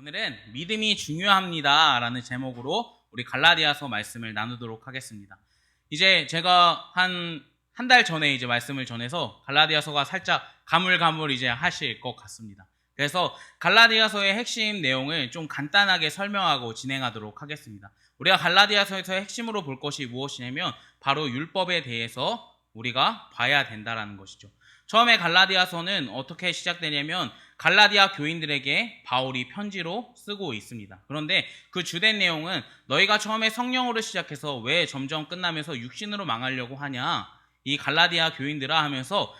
오늘은 믿음이 중요합니다 라는 제목으로 우리 갈라디아서 말씀을 나누도록 하겠습니다. 이제 제가 한 달 전에 이제 말씀을 전해서 갈라디아서가 살짝 가물가물 이제 하실 것 같습니다. 그래서 갈라디아서의 핵심 내용을 좀 간단하게 설명하고 진행하도록 하겠습니다. 우리가 갈라디아서에서 핵심으로 볼 것이 무엇이냐면 바로 율법에 대해서 우리가 봐야 된다라는 것이죠. 처음에 갈라디아서는 어떻게 시작되냐면 갈라디아 교인들에게 바울이 편지로 쓰고 있습니다. 그런데 그 주된 내용은 너희가 처음에 성령으로 시작해서 왜 점점 끝나면서 육신으로 망하려고 하냐, 이 갈라디아 교인들아 하면서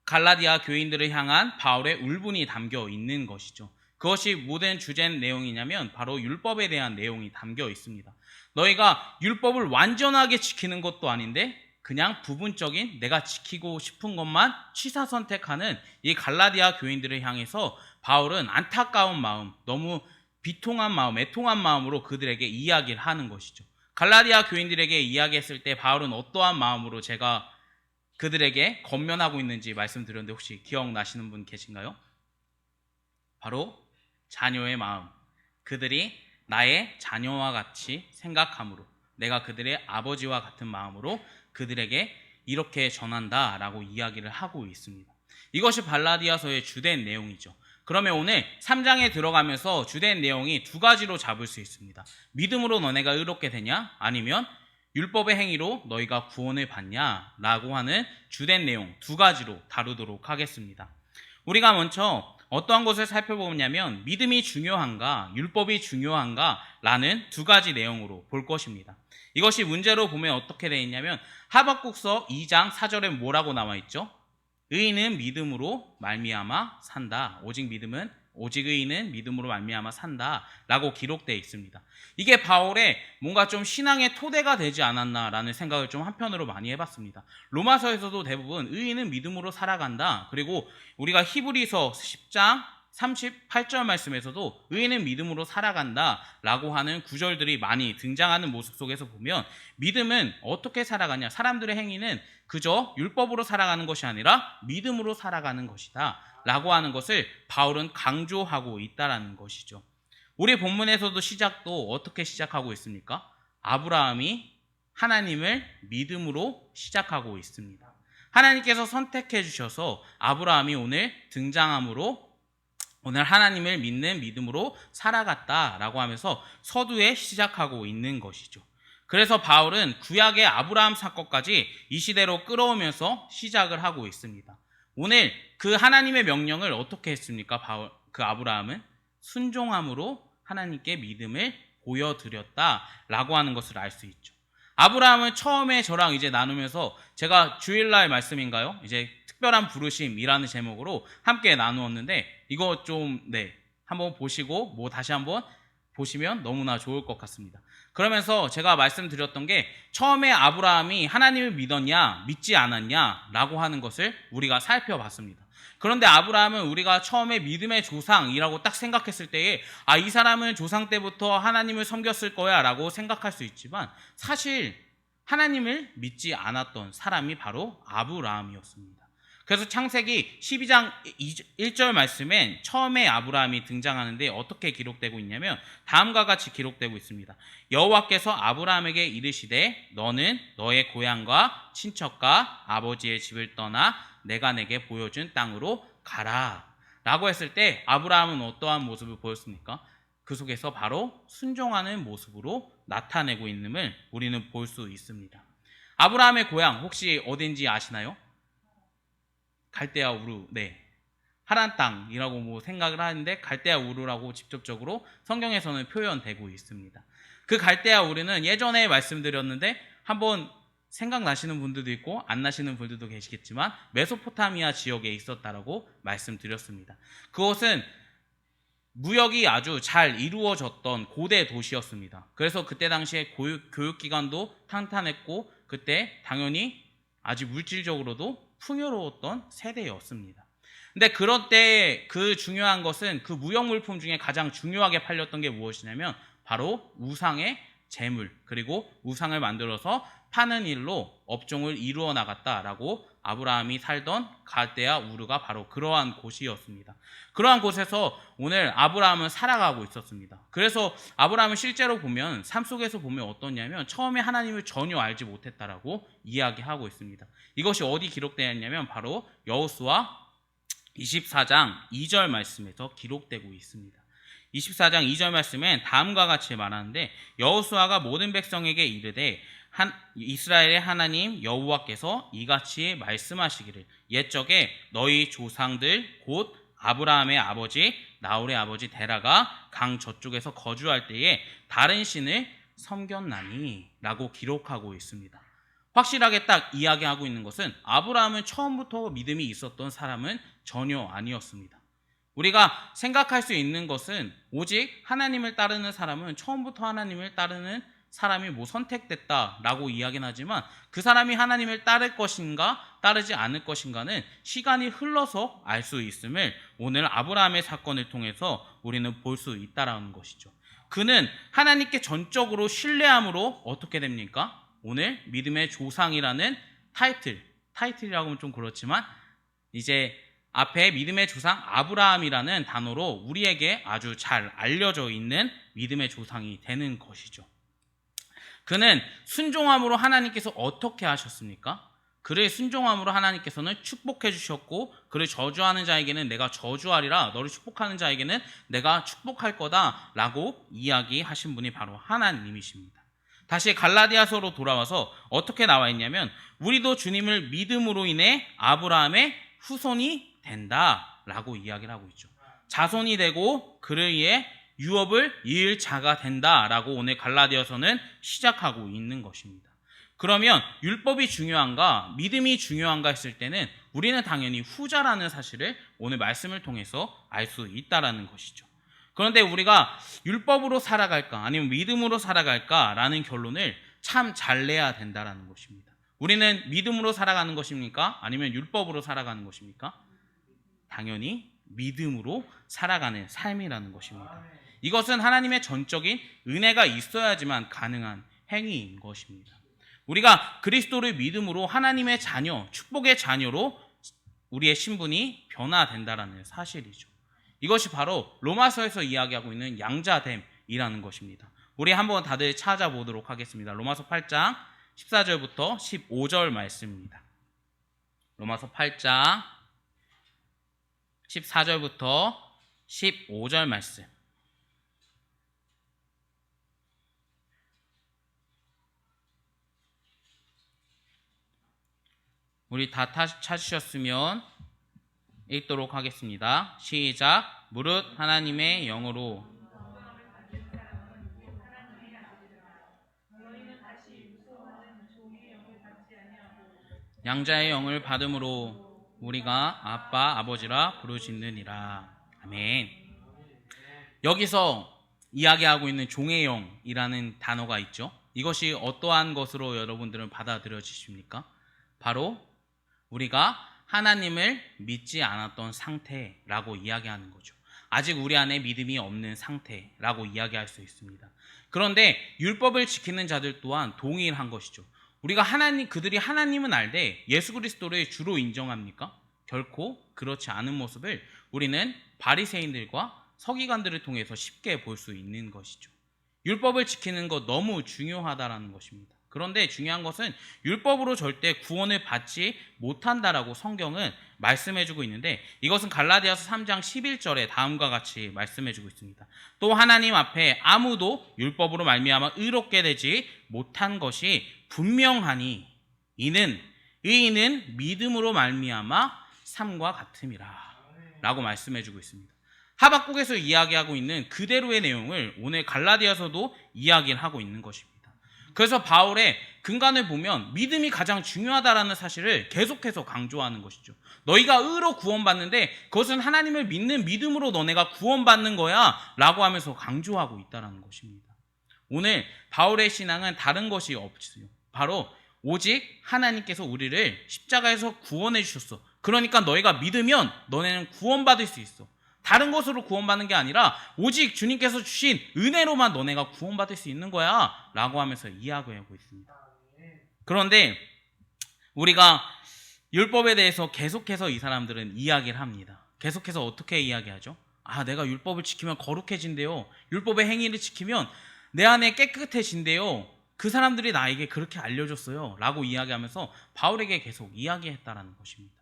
갈라디아 교인들을 향한 바울의 울분이 담겨 있는 것이죠. 그것이 모든 주된 내용이냐면 바로 율법에 대한 내용이 담겨 있습니다. 너희가 율법을 완전하게 지키는 것도 아닌데 그냥 부분적인 내가 지키고 싶은 것만 취사 선택하는 이 갈라디아 교인들을 향해서 바울은 안타까운 마음, 너무 비통한 마음, 애통한 마음으로 그들에게 이야기를 하는 것이죠. 갈라디아 교인들에게 이야기했을 때 바울은 어떠한 마음으로 제가 그들에게 권면하고 있는지 말씀드렸는데 혹시 기억나시는 분 계신가요? 바로 자녀의 마음, 그들이 나의 자녀와 같이 생각함으로, 내가 그들의 아버지와 같은 마음으로 그들에게 이렇게 전한다라고 이야기를 하고 있습니다. 이것이 갈라디아서의 주된 내용이죠. 그러면 오늘 3장에 들어가면서 주된 내용이 두 가지로 잡을 수 있습니다. 믿음으로 너네가 의롭게 되냐? 아니면 율법의 행위로 너희가 구원을 받냐? 라고 하는 주된 내용 두 가지로 다루도록 하겠습니다. 우리가 먼저 어떠한 것을 살펴보냐면 믿음이 중요한가, 율법이 중요한가 라는 두 가지 내용으로 볼 것입니다. 이것이 문제로 보면 어떻게 되어 있냐면 하박국서 2장 4절에 뭐라고 나와 있죠? 의인은 믿음으로 말미암아 산다. 오직 의인은 믿음으로 말미암아 산다 라고 기록되어 있습니다. 이게 바울의 뭔가 좀 신앙의 토대가 되지 않았나라는 생각을 좀 한편으로 많이 해봤습니다. 로마서에서도 대부분 의인은 믿음으로 살아간다. 그리고 우리가 히브리서 10장 38절 말씀에서도 의인은 믿음으로 살아간다 라고 하는 구절들이 많이 등장하는 모습 속에서 보면 믿음은 어떻게 살아가냐, 사람들의 행위는 그저 율법으로 살아가는 것이 아니라 믿음으로 살아가는 것이다 라고 하는 것을 바울은 강조하고 있다라는 것이죠. 우리 본문에서도 시작도 어떻게 시작하고 있습니까? 아브라함이 하나님을 믿음으로 시작하고 있습니다. 하나님께서 선택해 주셔서 아브라함이 오늘 등장함으로 오늘 하나님을 믿는 믿음으로 살아갔다라고 하면서 서두에 시작하고 있는 것이죠. 그래서 바울은 구약의 아브라함 사건까지 이 시대로 끌어오면서 시작을 하고 있습니다. 오늘 그 하나님의 명령을 어떻게 했습니까? 그 아브라함은 순종함으로 하나님께 믿음을 보여드렸다라고 하는 것을 알 수 있죠. 아브라함은 처음에 저랑 이제 나누면서 제가 주일날 말씀인가요? 이제 특별한 부르심이라는 제목으로 함께 나누었는데 이거 좀 한번 보시고 다시 한번 보시면 너무나 좋을 것 같습니다. 그러면서 제가 말씀드렸던 게 처음에 아브라함이 하나님을 믿었냐 믿지 않았냐 라고 하는 것을 우리가 살펴봤습니다. 그런데 아브라함은 우리가 처음에 믿음의 조상이라고 딱 생각했을 때에 이 사람은 조상 때부터 하나님을 섬겼을 거야 라고 생각할 수 있지만 사실 하나님을 믿지 않았던 사람이 바로 아브라함이었습니다. 그래서 창세기 12장 1절 말씀엔 처음에 아브라함이 등장하는데 어떻게 기록되고 있냐면 다음과 같이 기록되고 있습니다. 여호와께서 아브라함에게 이르시되 너는 너의 고향과 친척과 아버지의 집을 떠나 내가 내게 보여준 땅으로 가라 라고 했을 때 아브라함은 어떠한 모습을 보였습니까? 그 속에서 바로 순종하는 모습으로 나타내고 있음을 우리는 볼 수 있습니다. 아브라함의 고향 혹시 어딘지 아시나요? 갈대아 우르, 하란 땅이라고 생각을 하는데 갈대아 우르라고 직접적으로 성경에서는 표현되고 있습니다. 그 갈대아 우르는 예전에 말씀드렸는데 한번 생각나시는 분들도 있고 안 나시는 분들도 계시겠지만 메소포타미아 지역에 있었다라고 말씀드렸습니다. 그것은 무역이 아주 잘 이루어졌던 고대 도시였습니다. 그래서 그때 당시에 교육기관도 탄탄했고 그때 당연히 아주 물질적으로도 풍요로웠던 세대였습니다. 근데 그럴 때 그 중요한 것은 그 무역 물품 중에 가장 중요하게 팔렸던 게 무엇이냐면 바로 우상의 재물 그리고 우상을 만들어서 파는 일로 업종을 이루어 나갔다라고 아브라함이 살던 갈대아 우르가 바로 그러한 곳이었습니다. 그러한 곳에서 오늘 아브라함은 살아가고 있었습니다. 그래서 아브라함은 실제로 보면 삶 속에서 보면 어떠냐면 처음에 하나님을 전혀 알지 못했다라고 이야기하고 있습니다. 이것이 어디 기록되어 있냐면 바로 여호수아 24장 2절 말씀에서 기록되고 있습니다. 24장 2절 말씀엔 다음과 같이 말하는데 여호수아가 모든 백성에게 이르되 이스라엘의 하나님 여호와께서 이같이 말씀하시기를 옛적에 너희 조상들 곧 아브라함의 아버지 나홀의 아버지 데라가 강 저쪽에서 거주할 때에 다른 신을 섬겼나니 라고 기록하고 있습니다. 확실하게 딱 이야기하고 있는 것은 아브라함은 처음부터 믿음이 있었던 사람은 전혀 아니었습니다. 우리가 생각할 수 있는 것은 오직 하나님을 따르는 사람은 처음부터 하나님을 따르는 사람이 선택됐다라고 이야기는 하지만 그 사람이 하나님을 따를 것인가 따르지 않을 것인가는 시간이 흘러서 알 수 있음을 오늘 아브라함의 사건을 통해서 우리는 볼 수 있다라는 것이죠. 그는 하나님께 전적으로 신뢰함으로 어떻게 됩니까? 오늘 믿음의 조상이라는 타이틀이라고 하면 좀 그렇지만 이제 앞에 믿음의 조상 아브라함이라는 단어로 우리에게 아주 잘 알려져 있는 믿음의 조상이 되는 것이죠. 그는 순종함으로 하나님께서 어떻게 하셨습니까? 그를 순종함으로 하나님께서는 축복해 주셨고 그를 저주하는 자에게는 내가 저주하리라 너를 축복하는 자에게는 내가 축복할 거다 라고 이야기하신 분이 바로 하나님이십니다. 다시 갈라디아서로 돌아와서 어떻게 나와 있냐면 우리도 주님을 믿음으로 인해 아브라함의 후손이 된다라고 이야기를 하고 있죠. 자손이 되고 그를 위해 유업을 이을 자가 된다라고 오늘 갈라디아서는 시작하고 있는 것입니다. 그러면 율법이 중요한가 믿음이 중요한가 했을 때는 우리는 당연히 후자라는 사실을 오늘 말씀을 통해서 알 수 있다라는 것이죠. 그런데 우리가 율법으로 살아갈까 아니면 믿음으로 살아갈까라는 결론을 참 잘 내야 된다라는 것입니다. 우리는 믿음으로 살아가는 것입니까? 아니면 율법으로 살아가는 것입니까? 당연히 믿음으로 살아가는 삶이라는 것입니다. 이것은 하나님의 전적인 은혜가 있어야지만 가능한 행위인 것입니다. 우리가 그리스도를 믿음으로 하나님의 자녀, 축복의 자녀로 우리의 신분이 변화된다라는 사실이죠. 이것이 바로 로마서에서 이야기하고 있는 양자됨이라는 것입니다. 우리 한번 다들 찾아보도록 하겠습니다. 로마서 8장 14절부터 15절 말씀입니다. 로마서 8장 14절부터 15절 말씀. 우리 다 찾으셨으면 읽도록 하겠습니다. 시작. 무릇 하나님의 영으로 양자의 영을 받음으로 우리가 아빠 아버지라 부르짖느니라. 아멘. 여기서 이야기하고 있는 종의 영이라는 단어가 있죠. 이것이 어떠한 것으로 여러분들은 받아들여지십니까? 바로 우리가 하나님을 믿지 않았던 상태라고 이야기하는 거죠. 아직 우리 안에 믿음이 없는 상태라고 이야기할 수 있습니다. 그런데 율법을 지키는 자들 또한 동일한 것이죠. 우리가 그들이 하나님은 알되 예수 그리스도를 주로 인정합니까? 결코 그렇지 않은 모습을 우리는 바리새인들과 서기관들을 통해서 쉽게 볼 수 있는 것이죠. 율법을 지키는 것 너무 중요하다라는 것입니다. 그런데 중요한 것은 율법으로 절대 구원을 받지 못한다라고 성경은 말씀해주고 있는데 이것은 갈라디아서 3장 11절에 다음과 같이 말씀해주고 있습니다. 또 하나님 앞에 아무도 율법으로 말미암아 의롭게 되지 못한 것이 분명하니 이는 의인은 믿음으로 말미암아 삶과 같음이라 라고 말씀해주고 있습니다. 하박국에서 이야기하고 있는 그대로의 내용을 오늘 갈라디아서도 이야기를 하고 있는 것입니다. 그래서 바울의 근간을 보면 믿음이 가장 중요하다라는 사실을 계속해서 강조하는 것이죠. 너희가 의로 구원받는데 그것은 하나님을 믿는 믿음으로 너네가 구원받는 거야 라고 하면서 강조하고 있다는 것입니다. 오늘 바울의 신앙은 다른 것이 없어요. 바로 오직 하나님께서 우리를 십자가에서 구원해 주셨어. 그러니까 너희가 믿으면 너네는 구원받을 수 있어. 다른 것으로 구원받는 게 아니라 오직 주님께서 주신 은혜로만 너네가 구원받을 수 있는 거야 라고 하면서 이야기하고 있습니다. 그런데 우리가 율법에 대해서 계속해서 이 사람들은 이야기를 합니다. 계속해서 어떻게 이야기하죠? 아, 내가 율법을 지키면 거룩해진대요. 율법의 행위를 지키면 내 안에 깨끗해진대요. 그 사람들이 나에게 그렇게 알려줬어요. 라고 이야기하면서 바울에게 계속 이야기했다라는 것입니다.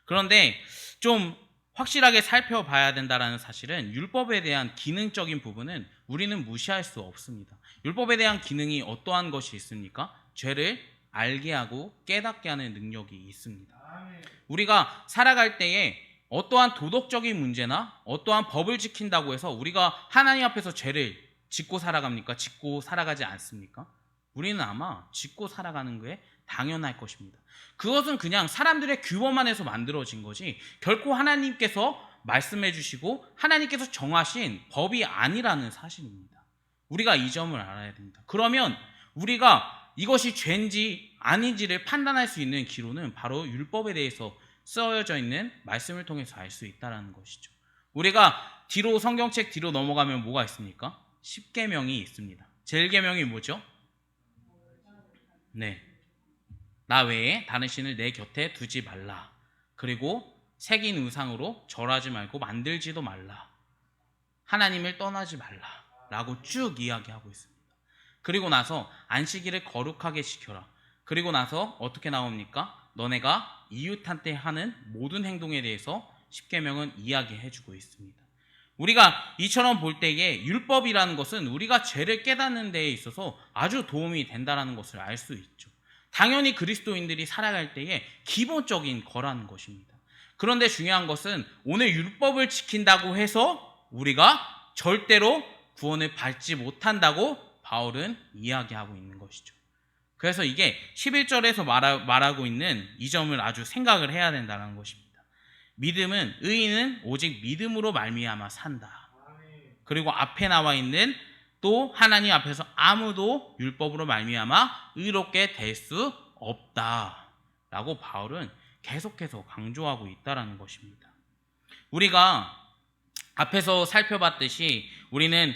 그런데 좀 확실하게 살펴봐야 된다는 사실은 율법에 대한 기능적인 부분은 우리는 무시할 수 없습니다. 율법에 대한 기능이 어떠한 것이 있습니까? 죄를 알게 하고 깨닫게 하는 능력이 있습니다. 우리가 살아갈 때에 어떠한 도덕적인 문제나 어떠한 법을 지킨다고 해서 우리가 하나님 앞에서 죄를 짓고 살아갑니까? 짓고 살아가지 않습니까? 우리는 아마 짓고 살아가는 게 당연할 것입니다. 그것은 그냥 사람들의 규범 안에서 만들어진 거지 결코 하나님께서 말씀해 주시고 하나님께서 정하신 법이 아니라는 사실입니다. 우리가 이 점을 알아야 됩니다. 그러면 우리가 이것이 죄인지 아닌지를 판단할 수 있는 기로는 바로 율법에 대해서 쓰여져 있는 말씀을 통해서 알 수 있다는 것이죠. 우리가 뒤로 성경책 뒤로 넘어가면 뭐가 있습니까? 10계명이 있습니다. 제1계명이 뭐죠? 네, 나 외에 다른 신을 내 곁에 두지 말라. 그리고 새긴 우상으로 절하지 말고 만들지도 말라. 하나님을 떠나지 말라. 라고 쭉 이야기하고 있습니다. 그리고 나서 안식일을 거룩하게 지켜라. 그리고 나서 어떻게 나옵니까? 너네가 이웃한테 하는 모든 행동에 대해서 10계명은 이야기해주고 있습니다. 우리가 이처럼 볼 때에 율법이라는 것은 우리가 죄를 깨닫는 데에 있어서 아주 도움이 된다는 것을 알 수 있죠. 당연히 그리스도인들이 살아갈 때에 기본적인 거라는 것입니다. 그런데 중요한 것은 오늘 율법을 지킨다고 해서 우리가 절대로 구원을 받지 못한다고 바울은 이야기하고 있는 것이죠. 그래서 이게 11절에서 말하고 있는 이 점을 아주 생각을 해야 된다는 것입니다. 믿음은 의인은 오직 믿음으로 말미암아 산다. 그리고 앞에 나와 있는 또 하나님 앞에서 아무도 율법으로 말미암아 의롭게 될 수 없다라고 바울은 계속해서 강조하고 있다라는 것입니다. 우리가 앞에서 살펴봤듯이 우리는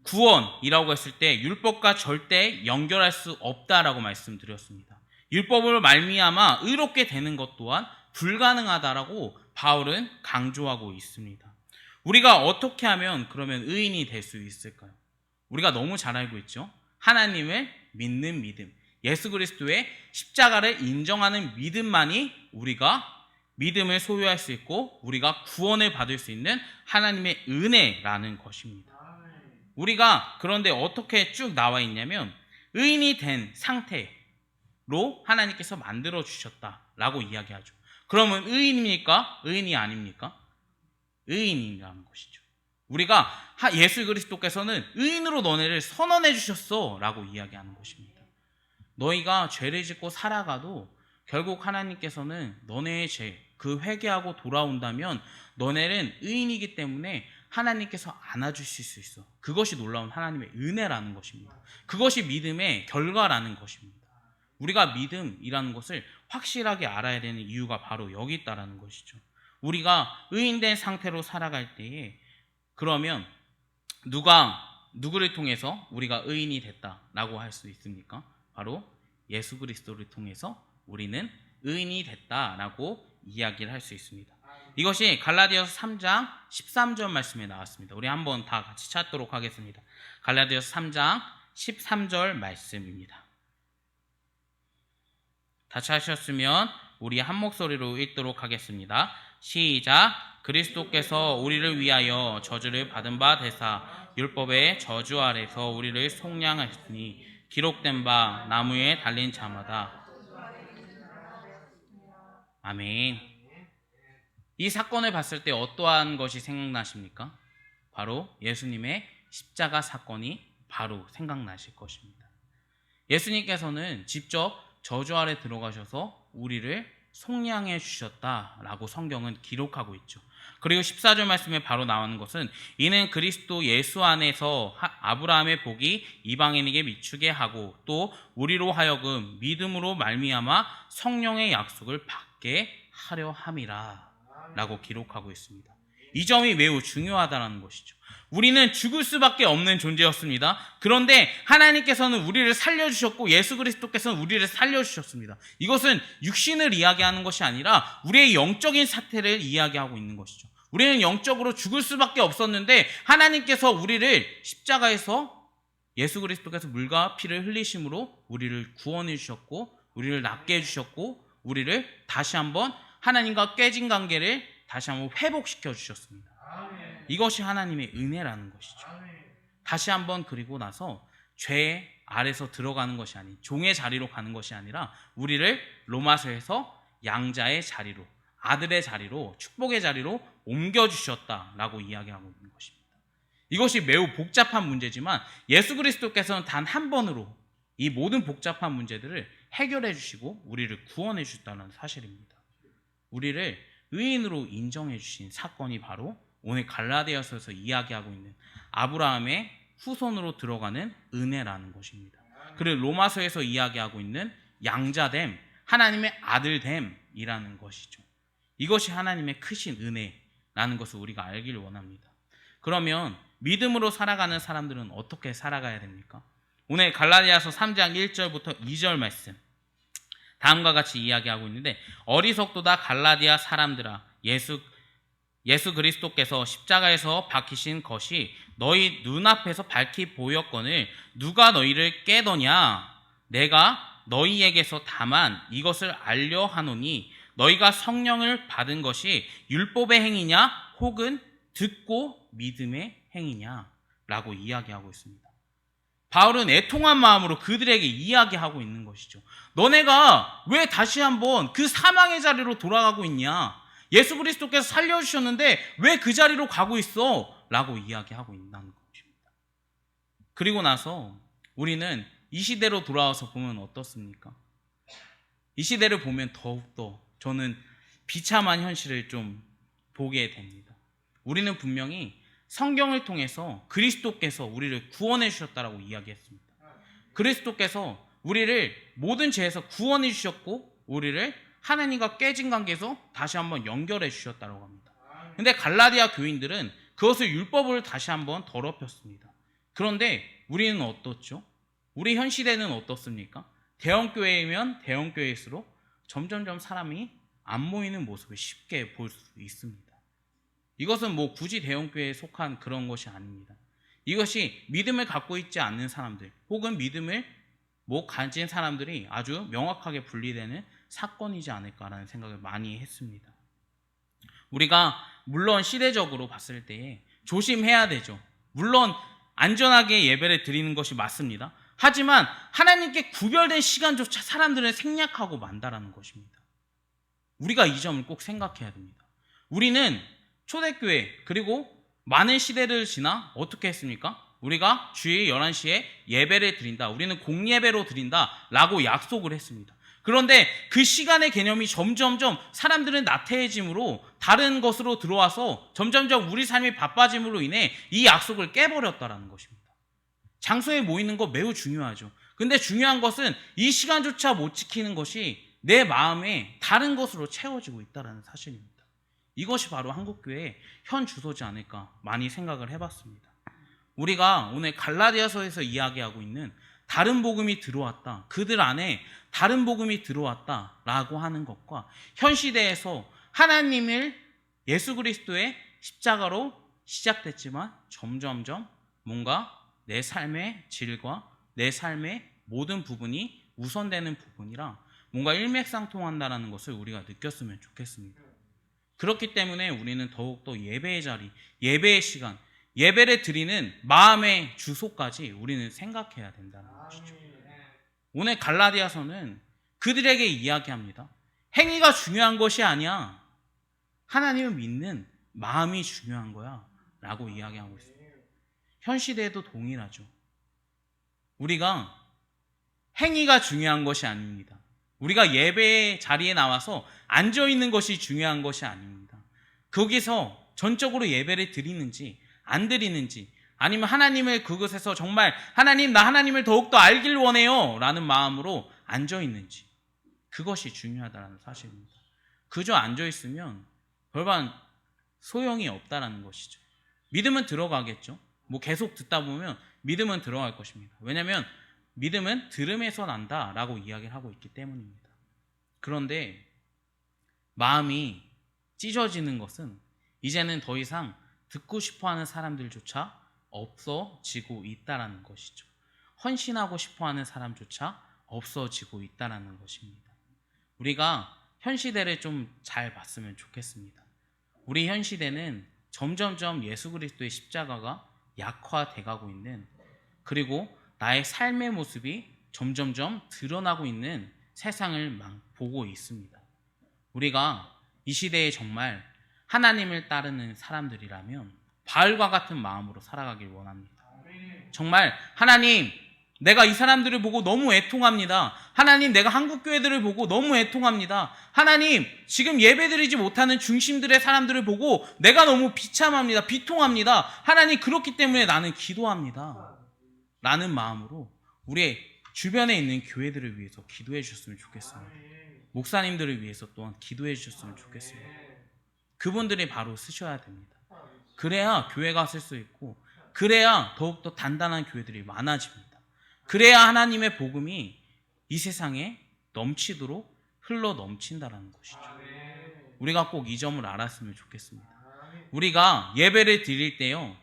구원이라고 했을 때 율법과 절대 연결할 수 없다라고 말씀드렸습니다. 율법으로 말미암아 의롭게 되는 것 또한 불가능하다라고 바울은 강조하고 있습니다. 우리가 어떻게 하면 그러면 의인이 될 수 있을까요? 우리가 너무 잘 알고 있죠. 하나님을 믿는 믿음, 예수 그리스도의 십자가를 인정하는 믿음만이 우리가 믿음을 소유할 수 있고 우리가 구원을 받을 수 있는 하나님의 은혜라는 것입니다. 우리가 그런데 어떻게 쭉 나와 있냐면 의인이 된 상태로 하나님께서 만들어 주셨다라고 이야기하죠. 그러면 의인입니까? 의인이 아닙니까? 의인이라는 것이죠. 우리가 예수 그리스도께서는 의인으로 너네를 선언해 주셨어 라고 이야기하는 것입니다. 너희가 죄를 짓고 살아가도 결국 하나님께서는 너네의 죄, 그 회개하고 돌아온다면 너네는 의인이기 때문에 하나님께서 안아주실 수 있어. 그것이 놀라운 하나님의 은혜라는 것입니다. 그것이 믿음의 결과라는 것입니다. 우리가 믿음이라는 것을 확실하게 알아야 되는 이유가 바로 여기 있다라는 것이죠. 우리가 의인된 상태로 살아갈 때에 그러면 누구를 통해서 우리가 의인이 됐다라고 할 수 있습니까? 바로 예수 그리스도를 통해서 우리는 의인이 됐다라고 이야기를 할 수 있습니다. 이것이 갈라디아서 3장 13절 말씀에 나왔습니다. 우리 한번 다 같이 찾도록 하겠습니다. 갈라디아서 3장 13절 말씀입니다. 다 찾으셨으면 우리 한 목소리로 읽도록 하겠습니다. 시작. 그리스도께서 우리를 위하여 저주를 받은 바 되사 율법의 저주 아래서 우리를 속량하셨으니 기록된 바 나무에 달린 자마다. 아멘. 이 사건을 봤을 때 어떠한 것이 생각나십니까? 바로 예수님의 십자가 사건이 바로 생각나실 것입니다. 예수님께서는 직접 저주 아래 들어가셔서 우리를 속량해 주셨다라고 성경은 기록하고 있죠. 그리고 14절 말씀에 바로 나오는 것은 이는 그리스도 예수 안에서 아브라함의 복이 이방인에게 미치게 하고 또 우리로 하여금 믿음으로 말미암아 성령의 약속을 받게 하려 함이라 라고 기록하고 있습니다. 이 점이 매우 중요하다는 것이죠. 우리는 죽을 수밖에 없는 존재였습니다. 그런데 하나님께서는 우리를 살려주셨고 예수 그리스도께서는 우리를 살려주셨습니다. 이것은 육신을 이야기하는 것이 아니라 우리의 영적인 사태를 이야기하고 있는 것이죠. 우리는 영적으로 죽을 수밖에 없었는데 하나님께서 우리를 십자가에서 예수 그리스도께서 물과 피를 흘리심으로 우리를 구원해 주셨고 우리를 낫게 해주셨고 우리를 다시 한번 하나님과 깨진 관계를 다시 한번 회복시켜 주셨습니다. 이것이 하나님의 은혜라는 것이죠. 다시 한번 그리고 나서 죄 아래서 들어가는 것이 아닌 종의 자리로 가는 것이 아니라 우리를 로마서에서 양자의 자리로 아들의 자리로 축복의 자리로 옮겨주셨다라고 이야기하고 있는 것입니다. 이것이 매우 복잡한 문제지만 예수 그리스도께서는 단 한 번으로 이 모든 복잡한 문제들을 해결해 주시고 우리를 구원해 주셨다는 사실입니다. 우리를 의인으로 인정해 주신 사건이 바로 오늘 갈라디아서에서 이야기하고 있는 아브라함의 후손으로 들어가는 은혜라는 것입니다. 그리고 로마서에서 이야기하고 있는 양자됨, 하나님의 아들됨이라는 것이죠. 이것이 하나님의 크신 은혜라는 것을 우리가 알기를 원합니다. 그러면 믿음으로 살아가는 사람들은 어떻게 살아가야 됩니까? 오늘 갈라디아서 3장 1절부터 2절 말씀 다음과 같이 이야기하고 있는데 어리석도다 갈라디아 사람들아 예수 그리스도께서 십자가에서 박히신 것이 너희 눈앞에서 밝히 보였거늘 누가 너희를 깨더냐 내가 너희에게서 다만 이것을 알려 하노니 너희가 성령을 받은 것이 율법의 행위냐 혹은 듣고 믿음의 행위냐 라고 이야기하고 있습니다. 바울은 애통한 마음으로 그들에게 이야기하고 있는 것이죠. 너네가 왜 다시 한번 그 사망의 자리로 돌아가고 있냐? 예수 그리스도께서 살려주셨는데 왜 그 자리로 가고 있어? 라고 이야기하고 있다는 것입니다. 그리고 나서 우리는 이 시대로 돌아와서 보면 어떻습니까? 이 시대를 보면 더욱더 저는 비참한 현실을 좀 보게 됩니다. 우리는 분명히 성경을 통해서 그리스도께서 우리를 구원해 주셨다라고 이야기했습니다. 그리스도께서 우리를 모든 죄에서 구원해 주셨고 우리를 하나님과 깨진 관계에서 다시 한번 연결해 주셨다고 합니다. 근데 갈라디아 교인들은 그것을 율법을 다시 한번 더럽혔습니다. 그런데 우리는 어떻죠? 우리 현 시대는 어떻습니까? 대형교회이면 대형교회일수록 점점점 사람이 안 모이는 모습을 쉽게 볼 수 있습니다. 이것은 뭐 굳이 대형교회에 속한 그런 것이 아닙니다. 이것이 믿음을 갖고 있지 않는 사람들 혹은 믿음을 가진 사람들이 아주 명확하게 분리되는 사건이지 않을까라는 생각을 많이 했습니다. 우리가 물론 시대적으로 봤을 때 조심해야 되죠. 물론 안전하게 예배를 드리는 것이 맞습니다. 하지만 하나님께 구별된 시간조차 사람들은 생략하고 만다라는 것입니다. 우리가 이 점을 꼭 생각해야 됩니다. 우리는 초대교회 그리고 많은 시대를 지나 어떻게 했습니까? 우리가 주일 11시에 예배를 드린다. 우리는 공예배로 드린다. 라고 약속을 했습니다. 그런데 그 시간의 개념이 점점점 사람들은 나태해짐으로 다른 것으로 들어와서 점점점 우리 삶이 바빠짐으로 인해 이 약속을 깨버렸다는 것입니다. 장소에 모이는 거 매우 중요하죠. 근데 중요한 것은 이 시간조차 못 지키는 것이 내 마음에 다른 것으로 채워지고 있다는 사실입니다. 이것이 바로 한국교회의 현 주소지 않을까 많이 생각을 해봤습니다. 우리가 오늘 갈라디아서에서 이야기하고 있는 다른 복음이 들어왔다. 그들 안에 다른 복음이 들어왔다라고 하는 것과 현 시대에서 하나님을 예수 그리스도의 십자가로 시작됐지만 점점점 뭔가 내 삶의 질과 내 삶의 모든 부분이 우선되는 부분이라 뭔가 일맥상통한다는 것을 우리가 느꼈으면 좋겠습니다. 그렇기 때문에 우리는 더욱더 예배의 자리, 예배의 시간, 예배를 드리는 마음의 주소까지 우리는 생각해야 된다는 것이죠. 오늘 갈라디아서는 그들에게 이야기합니다. 행위가 중요한 것이 아니야. 하나님을 믿는 마음이 중요한 거야 라고 이야기하고 있습니다. 현 시대에도 동일하죠. 우리가 행위가 중요한 것이 아닙니다. 우리가 예배의 자리에 나와서 앉아있는 것이 중요한 것이 아닙니다. 거기서 전적으로 예배를 드리는지 안 드리는지 아니면 하나님을 그곳에서 정말 하나님 나 하나님을 더욱더 알길 원해요 라는 마음으로 앉아있는지 그것이 중요하다는 사실입니다. 그저 앉아있으면 별반 소용이 없다라는 것이죠. 믿음은 들어가겠죠. 뭐 계속 듣다 보면 믿음은 들어갈 것입니다. 왜냐하면 믿음은 들음에서 난다라고 이야기를 하고 있기 때문입니다. 그런데 마음이 찢어지는 것은 이제는 더 이상 듣고 싶어하는 사람들조차 없어지고 있다라는 것이죠. 헌신하고 싶어하는 사람조차 없어지고 있다라는 것입니다. 우리가 현 시대를 좀 잘 봤으면 좋겠습니다. 우리 현 시대는 점점점 예수 그리스도의 십자가가 약화돼 가고 있는, 그리고 나의 삶의 모습이 점점점 드러나고 있는 세상을 보고 있습니다. 우리가 이 시대에 정말 하나님을 따르는 사람들이라면 바울과 같은 마음으로 살아가길 원합니다. 정말 하나님, 내가 이 사람들을 보고 너무 애통합니다. 하나님, 내가 한국 교회들을 보고 너무 애통합니다. 하나님, 지금 예배드리지 못하는 중심들의 사람들을 보고 내가 너무 비참합니다. 비통합니다. 하나님, 그렇기 때문에 나는 기도합니다. 라는 마음으로 우리 주변에 있는 교회들을 위해서 기도해 주셨으면 좋겠습니다. 목사님들을 위해서 또한 기도해 주셨으면 좋겠습니다. 그분들이 바로 쓰셔야 됩니다. 그래야 교회가 쓸 수 있고, 그래야 더욱더 단단한 교회들이 많아집니다. 그래야 하나님의 복음이 이 세상에 넘치도록 흘러 넘친다라는 것이죠. 우리가 꼭 이 점을 알았으면 좋겠습니다. 우리가 예배를 드릴 때요,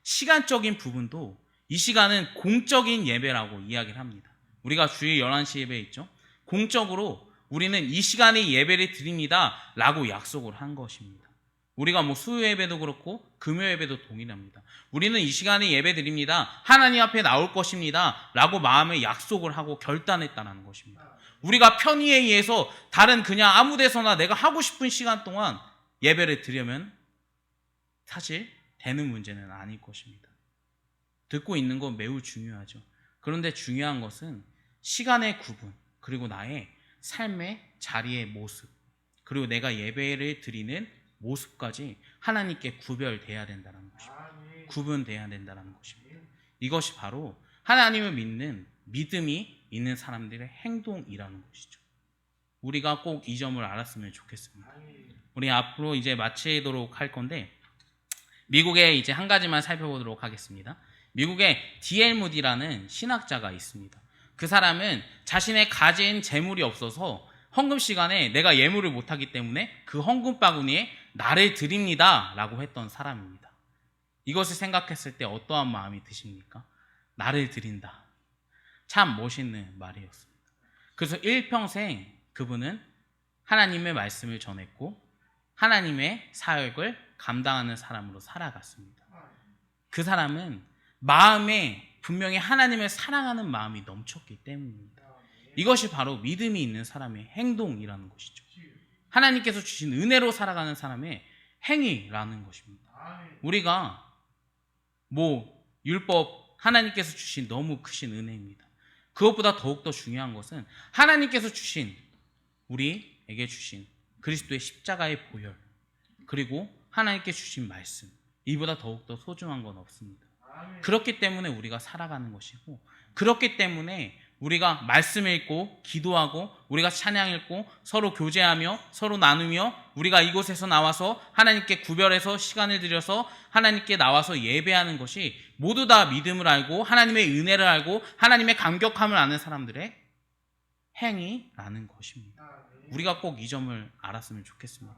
시간적인 부분도 이 시간은 공적인 예배라고 이야기를 합니다. 우리가 주일 11시 예배 있죠? 공적으로 우리는 이 시간에 예배를 드립니다 라고 약속을 한 것입니다. 우리가 뭐 수요 예배도 그렇고 금요 예배도 동일합니다. 우리는 이 시간에 예배 드립니다, 하나님 앞에 나올 것입니다 라고 마음에 약속을 하고 결단했다는 것입니다. 우리가 편의에 의해서 다른 그냥 아무 데서나 내가 하고 싶은 시간 동안 예배를 드리면 사실 되는 문제는 아닐 것입니다. 듣고 있는 건 매우 중요하죠. 그런데 중요한 것은 시간의 구분, 그리고 나의 삶의 자리의 모습, 그리고 내가 예배를 드리는 모습까지 하나님께 구별돼야 된다는 것입니다. 구분돼야 된다는 것입니다. 이것이 바로 하나님을 믿는 믿음이 있는 사람들의 행동이라는 것이죠. 우리가 꼭 이 점을 알았으면 좋겠습니다. 우리 앞으로 이제 마치도록 할 건데, 미국에 이제 한 가지만 살펴보도록 하겠습니다. 미국에 D.L. 무디라는 신학자가 있습니다. 그 사람은 자신의 가진 재물이 없어서 헌금 시간에 내가 예물을 못하기 때문에 그 헌금 바구니에 나를 드립니다 라고 했던 사람입니다. 이것을 생각했을 때 어떠한 마음이 드십니까? 나를 드린다. 참 멋있는 말이었습니다. 그래서 일평생 그분은 하나님의 말씀을 전했고 하나님의 사역을 감당하는 사람으로 살아갔습니다. 그 사람은 마음에 분명히 하나님을 사랑하는 마음이 넘쳤기 때문입니다. 이것이 바로 믿음이 있는 사람의 행동이라는 것이죠. 하나님께서 주신 은혜로 살아가는 사람의 행위라는 것입니다. 우리가 율법, 하나님께서 주신 너무 크신 은혜입니다. 그것보다 더욱더 중요한 것은 하나님께서 주신, 우리에게 주신 그리스도의 십자가의 보혈, 그리고 하나님께 주신 말씀, 이보다 더욱더 소중한 건 없습니다. 그렇기 때문에 우리가 살아가는 것이고, 그렇기 때문에 우리가 말씀 읽고 기도하고 우리가 찬양 읽고 서로 교제하며 서로 나누며 우리가 이곳에서 나와서 하나님께 구별해서 시간을 들여서 하나님께 나와서 예배하는 것이 모두 다 믿음을 알고 하나님의 은혜를 알고 하나님의 감격함을 아는 사람들의 행위라는 것입니다. 우리가 꼭 이 점을 알았으면 좋겠습니다.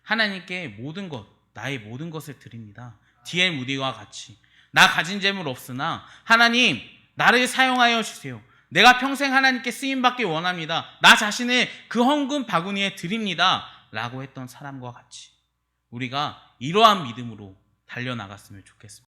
하나님께 모든 것, 나의 모든 것을 드립니다. D.L. 무디와 같이 나 가진 재물 없으나 하나님 나를 사용하여 주세요. 내가 평생 하나님께 쓰임받기 원합니다. 나 자신을 그 헌금 바구니에 드립니다 라고 했던 사람과 같이 우리가 이러한 믿음으로 달려나갔으면 좋겠습니다.